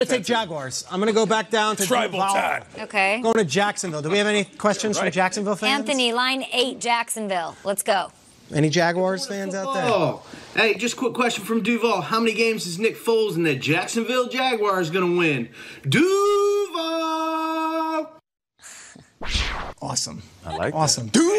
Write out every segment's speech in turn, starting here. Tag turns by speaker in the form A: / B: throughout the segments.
A: Take Jaguars. I'm going to go back down to
B: Tribal time.
C: Okay.
A: Going to Jacksonville. Do we have any questions from Jacksonville fans?
C: Anthony, line 8, Jacksonville. Let's go.
A: Any Jaguars fans out there?
D: Oh, hey, just a quick question from Duval. How many games is Nick Foles and the Jacksonville Jaguars going to win? Duval!
A: Awesome.
B: I like
A: awesome.
B: that.
A: Duval!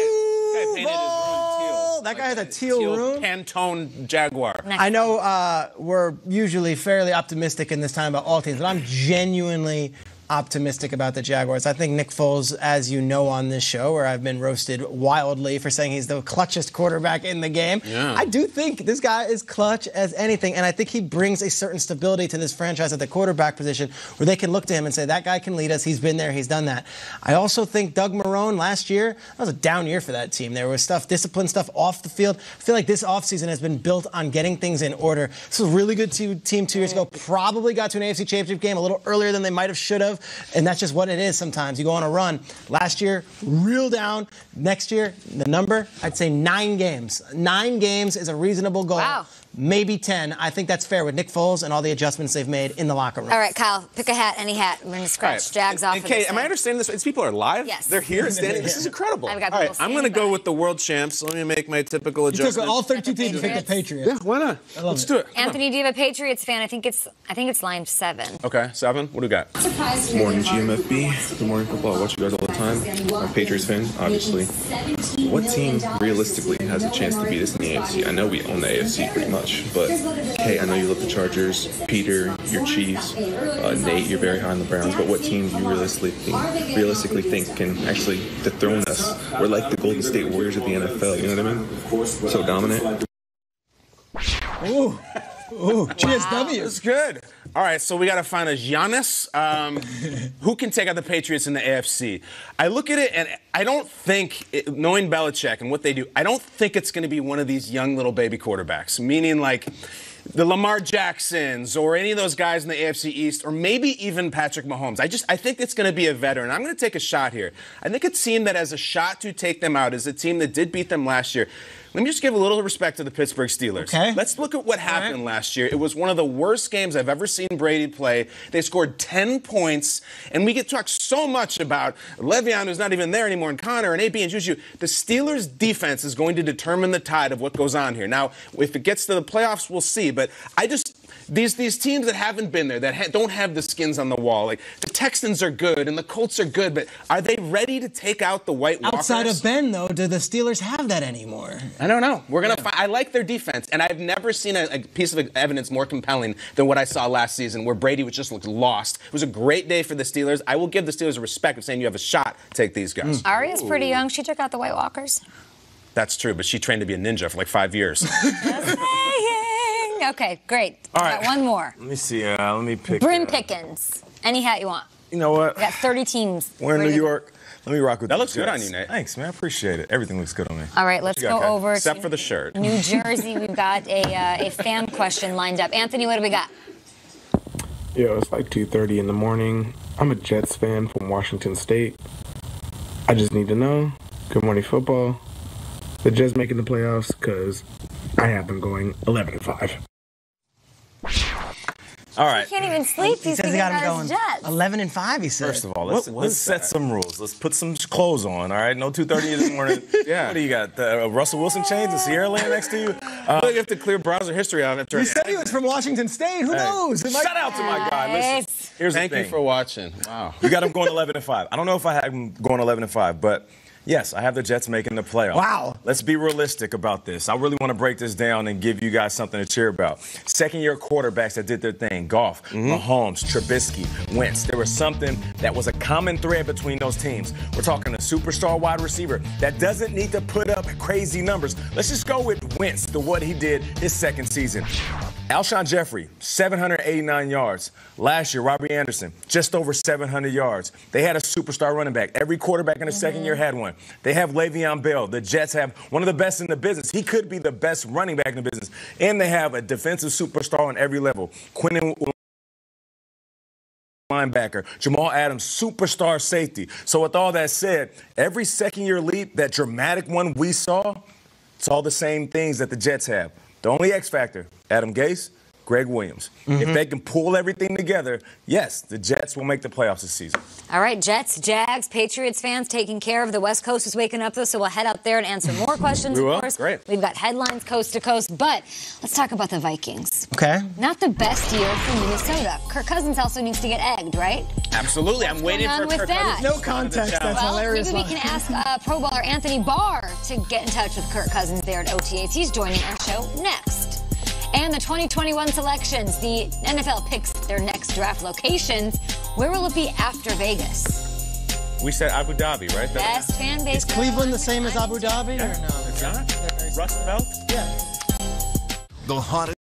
A: That guy has a teal room.
B: Pantone Jaguar.
A: I know we're usually fairly optimistic in this time about all teams, but I'm genuinely optimistic about the Jaguars. I think Nick Foles, as you know on this show, where I've been roasted wildly for saying he's the clutchest quarterback in the game, I do think this guy is clutch as anything, and I think he brings a certain stability to this franchise at the quarterback position where they can look to him and say, that guy can lead us, he's been there, he's done that. I also think Doug Marrone last year, that was a down year for that team. There was discipline stuff off the field. I feel like this offseason has been built on getting things in order. This was a really good team 2 years ago, probably got to an AFC Championship game a little earlier than they might have should have. And that's just what it is sometimes. You go on a run. Last year, real down. Next year, the number, I'd say 9 games. 9 games is a reasonable goal.
C: Wow.
A: Maybe 10. I think that's fair with Nick Foles and all the adjustments they've made in the locker room.
C: All right, Kyle, pick a hat, any hat. We're going to scratch Jags off of
B: Kate,
C: this
B: am I
C: thing.
B: understanding this? These people are live?
C: Yes.
B: They're here standing. This is incredible.
C: I've got
B: All
C: people
B: right, I'm going to
C: standing
B: go
C: by.
B: with the world champs. Let me make my typical
A: You
B: adjustment.
A: took all 32 teams to pick the Patriots.
B: Yeah, why not? Let's do it.
C: Anthony, do you have a Patriots fan? I think it's line 7.
B: Okay, 7. What do we got?
E: Good morning, GMFB. Good morning, football. I watch you guys all the time. I'm a Patriots fan, obviously. What team realistically has a chance to beat us in the AFC? I know we own the AFC pretty much, but hey, I know you love the Chargers. Peter, your Chiefs. Nate, you're very high on the Browns. But what team do you realistically think can actually dethrone us? We're like the Golden State Warriors of the NFL. You know what I mean? So dominant.
A: Ooh, GSW.
B: That's good. All right, so we got to find a Giannis who can take out the Patriots in the AFC. I look at it, and I don't think, knowing Belichick and what they do, I don't think it's going to be one of these young little baby quarterbacks, meaning like the Lamar Jacksons or any of those guys in the AFC East, or maybe even Patrick Mahomes. I think it's going to be a veteran. I'm going to take a shot here. I think a team that has a shot to take them out is a team that did beat them last year. Let me just give a little respect to the Pittsburgh Steelers.
A: Okay.
B: Let's look at what happened last year. It was one of the worst games I've ever seen Brady play. They scored 10 points, and we get talked so much about Le'Veon, who's not even there anymore, and Connor, and AB, and Juju. The Steelers' defense is going to determine the tide of what goes on here. Now, if it gets to the playoffs, we'll see. But these teams that haven't been there, that don't have the skins on the wall, like the Texans are good and the Colts are good, but are they ready to take out the White Walkers?
A: Outside of Ben, though, do the Steelers have that anymore?
B: I don't know. We're gonna find. I like their defense, and I've never seen a piece of evidence more compelling than what I saw last season, where Brady just looked lost. It was a great day for the Steelers. I will give the Steelers a respect of saying you have a shot to take these guys.
C: Aria's pretty young. She took out the White Walkers.
B: That's true, but she trained to be a ninja for like 5 years.
C: Just saying. Okay, great.
B: All right.
C: Got one more.
F: Let me see. Let me pick.
C: Brim Pickens. Any hat you want.
F: You know what?
C: We got 30 teams.
F: We're in New York. Let me rock with
B: That
F: the
B: looks good
F: Jets.
B: on you, Nate.
F: Thanks, man. I appreciate it. Everything looks good on me.
C: All right, let's go over
B: Except
C: to
B: for the shirt.
C: New Jersey. We've got a fan question lined up. Anthony, what do we got?
G: Yo, it's like 2:30 in the morning. I'm a Jets fan from Washington State. I just need to know, good morning football, the Jets making the playoffs, because I have them going 11-5.
F: All right.
C: He can't even sleep. He's
A: He got him
C: thinking about
A: going
C: his Jets.
A: 11-5, he said.
F: First of all, let's set some rules. Let's put some clothes on, all right? No 2:30 in the morning.
B: Yeah.
F: What do you got? The Russell Wilson chains and Sierra laying next to you?
B: I feel like you have to clear browser history out after.
A: You said he was from Washington State. Who knows?
F: Shout out to my guy. Listen, here's
B: Thank
F: the thing.
B: you for watching. Wow.
F: You got him going 11-5. I don't know if I have him going 11-5, but yes, I have the Jets making the playoffs.
A: Wow.
F: Let's be realistic about this. I really want to break this down and give you guys something to cheer about. Second-year quarterbacks that did their thing. Goff, Mahomes, Trubisky, Wentz. There was something that was a common thread between those teams. We're talking a superstar wide receiver that doesn't need to put up crazy numbers. Let's just go with Wentz, what he did his second season. Alshon Jeffrey, 789 yards. Last year, Robbie Anderson, just over 700 yards. They had a superstar running back. Every quarterback in the second year had one. They have Le'Veon Bell. The Jets have one of the best in the business. He could be the best running back in the business. And they have a defensive superstar on every level. Quinnen linebacker, Jamal Adams, superstar safety. So with all that said, every second-year leap, that dramatic one we saw, it's all the same things that the Jets have. The only X factor, Adam Gase, Greg Williams. If they can pull everything together, yes, the Jets will make the playoffs this season.
C: All right, Jets, Jags, Patriots fans taking care of. The West Coast is waking up, though, so we'll head out there and answer more questions,
F: We will?
C: of course.
F: Great.
C: We've got headlines coast to coast, but let's talk about the Vikings.
A: Okay.
C: Not the best year for Minnesota. Kirk Cousins also needs to get egged, right?
B: Absolutely. I'm waiting
C: going
B: for
C: on with
B: Kirk
C: that?
B: Cousins.
A: No context. That's
C: Well,
A: hilarious.
C: maybe we can ask Pro Bowler Anthony Barr to get in touch with Kirk Cousins there at OTAs. He's joining our show next. And the 2021 selections. The NFL picks their next draft locations. Where will it be after Vegas?
F: We said Abu Dhabi, right?
C: Best fan base.
A: Is Cleveland the same as Abu Dhabi or no?
F: It's not. Rust Belt?
A: Yeah.
H: The hottest